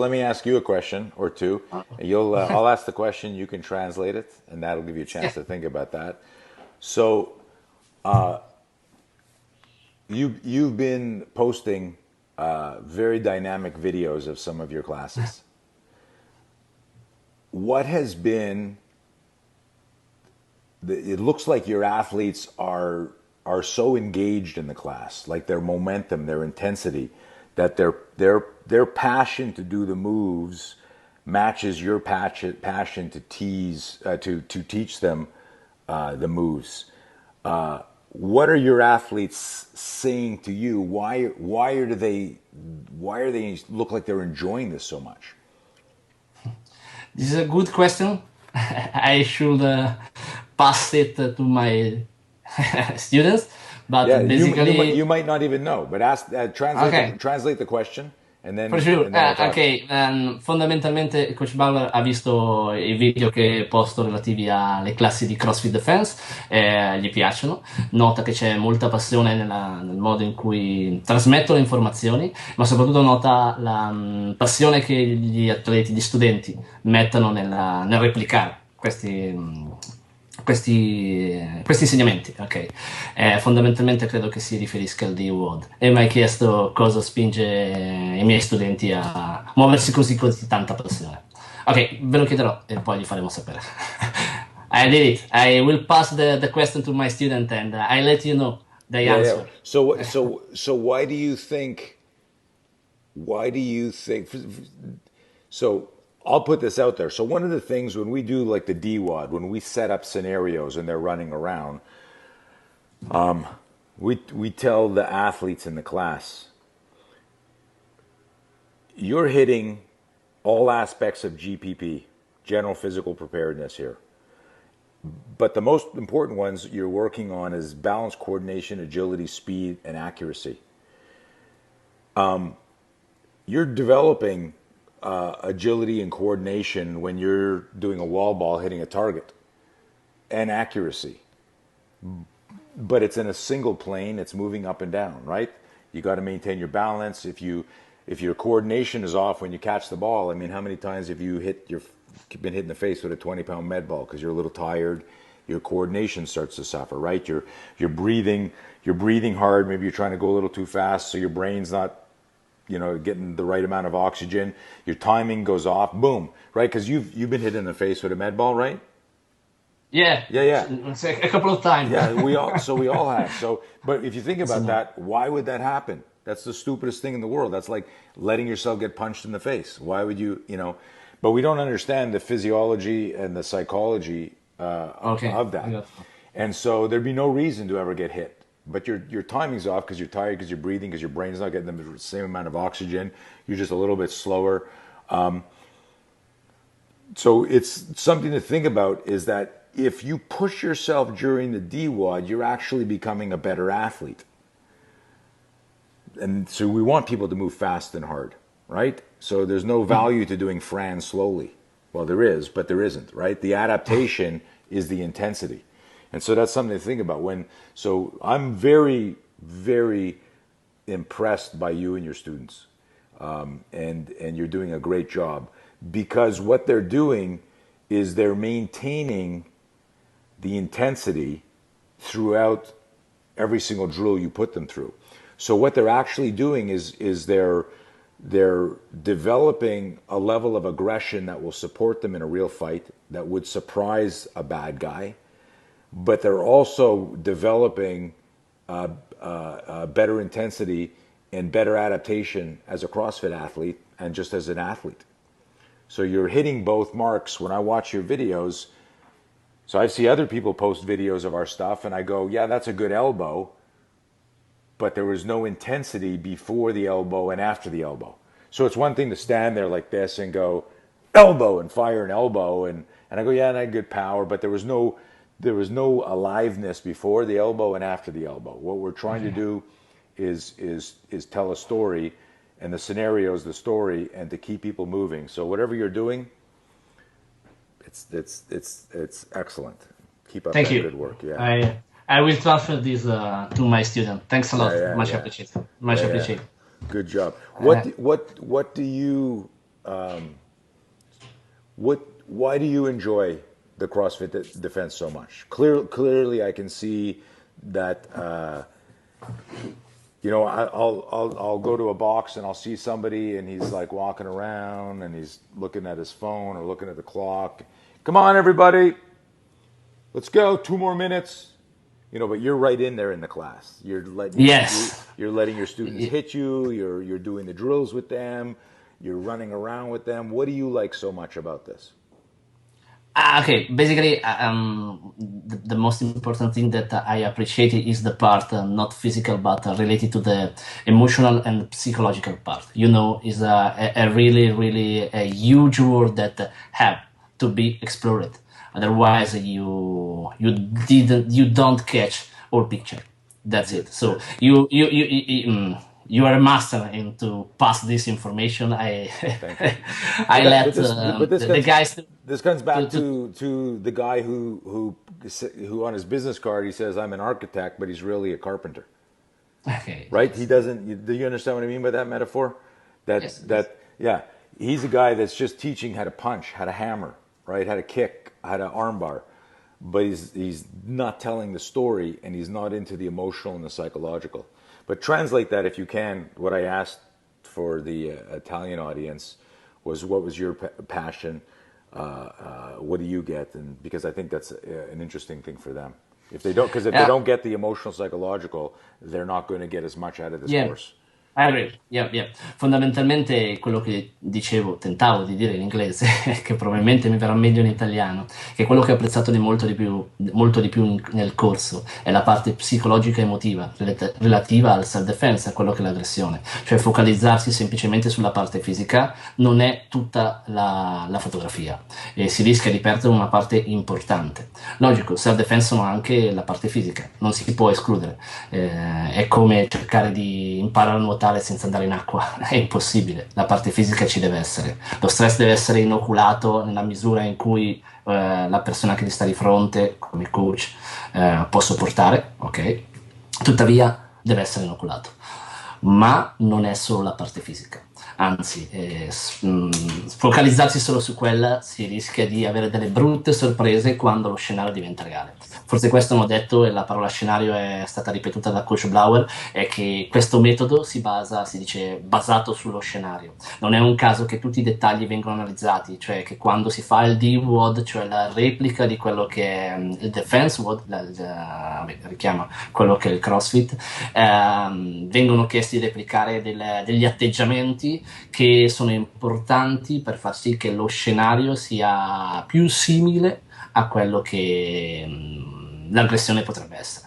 let me ask you a question or two. You'll I'll ask the question, you can translate it, and that'll give you a chance Yes. to think about that. So you've been posting very dynamic videos of some of your classes. What has been it looks like your athletes are so engaged in the class, like their momentum, their intensity, that their passion to do the moves matches your passion to to teach them the moves. What are your athletes saying to you? Why are they look like they're enjoying this so much? This is a good question. I should pass it to my students, Yeah, but you basically, might not even know, but ask okay. translate the question, and For then sure. we'll talk. Ok, fondamentalmente Coach Bauer ha visto i video che posto relativi alle classi di CrossFit Defense, gli piacciono, nota che c'è molta passione nel modo in cui trasmetto le informazioni, ma soprattutto nota la passione che gli atleti, gli studenti mettono nel replicare questi insegnamenti, ok? Fondamentalmente credo che si riferisca al D-Word e mi hai chiesto cosa spinge i miei studenti a muoversi così tanta passione. Ok, ve lo chiederò e poi gli faremo sapere. I did it. I will pass the question to my student and I let you know the Yeah, yeah. answer. So why do you think so I'll put this out there. So one of the things when we do like the DWAD, when we set up scenarios and they're running around, we tell the athletes in the class, you're hitting all aspects of GPP, general physical preparedness here. But the most important ones you're working on is balance, coordination, agility, speed, and accuracy. You're developing agility and coordination when you're doing a wall ball hitting a target, and accuracy. But it's in a single plane, it's moving up and down, right? You got to maintain your balance. If your coordination is off when you catch the ball, I mean, how many times have you been hit in the face with a 20-pound med ball because you're a little tired? Your coordination starts to suffer, right? You're breathing hard. Maybe you're trying to go a little too fast, so your brain's not, getting the right amount of oxygen. Your timing goes off. Boom, right? Because you've been hit in the face with a med ball, right? Yeah, Yeah, yeah. a couple of times. Yeah, we all have. So, but if you think about Sono- that, why would that happen? That's the stupidest thing in the world. That's like letting yourself get punched in the face. Why would you? But we don't understand the physiology and the psychology Okay, of I that. got And so there'd be no reason to ever get hit. But your timing's off because you're tired, because you're breathing, because your brain's not getting the same amount of oxygen. You're just a little bit slower. So it's something to think about is that if you push yourself during the DWAD, you're actually becoming a better athlete. And so we want people to move fast and hard, right? So there's no value to doing Fran slowly. Well, there is, but there isn't, right? The adaptation is the intensity. And so that's something to think about. So I'm very, very impressed by you and your students. And you're doing a great job because what they're doing is they're maintaining the intensity throughout every single drill you put them through. So what they're actually doing is they're developing a level of aggression that will support them in a real fight, that would surprise a bad guy, but they're also developing better intensity and better adaptation as a CrossFit athlete and just as an athlete. So you're hitting both marks. When I watch your videos, so I see other people post videos of our stuff and I go, yeah, that's a good elbow, but there was no intensity before the elbow and after the elbow. So it's one thing to stand there like this and go elbow and fire an elbow and I go, yeah, and I had good power, but there was no aliveness before the elbow and after the elbow. What we're trying to do is tell a story, and the scenario is the story, and to keep people moving. So whatever you're doing, it's excellent. Keep up Thank that you. good work. Yeah. I will transfer this to my student. Thanks a Yeah, lot. yeah, Much yeah. appreciated. Much Yeah, yeah. appreciated. Good job. Uh, What do you why do you enjoy the CrossFit Defense so much? Clearly, I can see that. I'll go to a box and I'll see somebody and he's like walking around and he's looking at his phone or looking at the clock. Come on, everybody, let's go. 2 more minutes. But you're right in there in the class. You're letting your students hit you. You're doing the drills with them. You're running around with them. What do you like so much about this? Okay, basically, the most important thing that I appreciate is the part not physical, but related to the emotional and psychological part. Is a really, really a huge world that have to be explored. Otherwise, you don't catch all picture. That's it. So you are a master into pass this information. I let the guys. This comes back to the guy who on his business card he says I'm an architect, but he's really a carpenter. Okay. Right? He doesn't. Do you understand what I mean by that metaphor? Yeah. He's a guy that's just teaching how to punch, how to hammer, right? How to kick, how to armbar, but he's not telling the story, and he's not into the emotional and the psychological. But translate that if you can. What I asked for the Italian audience was, what was your passion? What do you get? And because I think that's an interesting thing for them. If they don't get the emotional, psychological, they're not going to get as much out of this course. I agree. Yeah. Fondamentalmente quello che tentavo di dire in inglese, che probabilmente mi verrà meglio in italiano, che quello che ho apprezzato molto di più nel corso è la parte psicologica e emotiva relativa al self-defense, a quello che è l'aggressione. Cioè focalizzarsi semplicemente sulla parte fisica non è tutta la fotografia e si rischia di perdere una parte importante. Logico, self-defense sono anche la parte fisica, non si può escludere. È come cercare di imparare a nuotare senza andare in acqua, è impossibile. La parte fisica ci deve essere, lo stress deve essere inoculato nella misura in cui la persona che ti sta di fronte come coach può sopportare, ok? Tuttavia deve essere inoculato, ma non è solo la parte fisica, anzi focalizzarsi solo su quella si rischia di avere delle brutte sorprese quando lo scenario diventa reale. Forse questo non ho detto, e la parola scenario è stata ripetuta da coach Blauer, è che questo metodo si dice basato sullo scenario. Non è un caso che tutti i dettagli vengono analizzati, cioè che quando si fa il D-WOD, cioè la replica di quello che è il defense WOD, richiama quello che è il CrossFit, vengono chiesti di replicare degli atteggiamenti che sono importanti per far sì che lo scenario sia più simile a quello che l'aggressione potrebbe essere.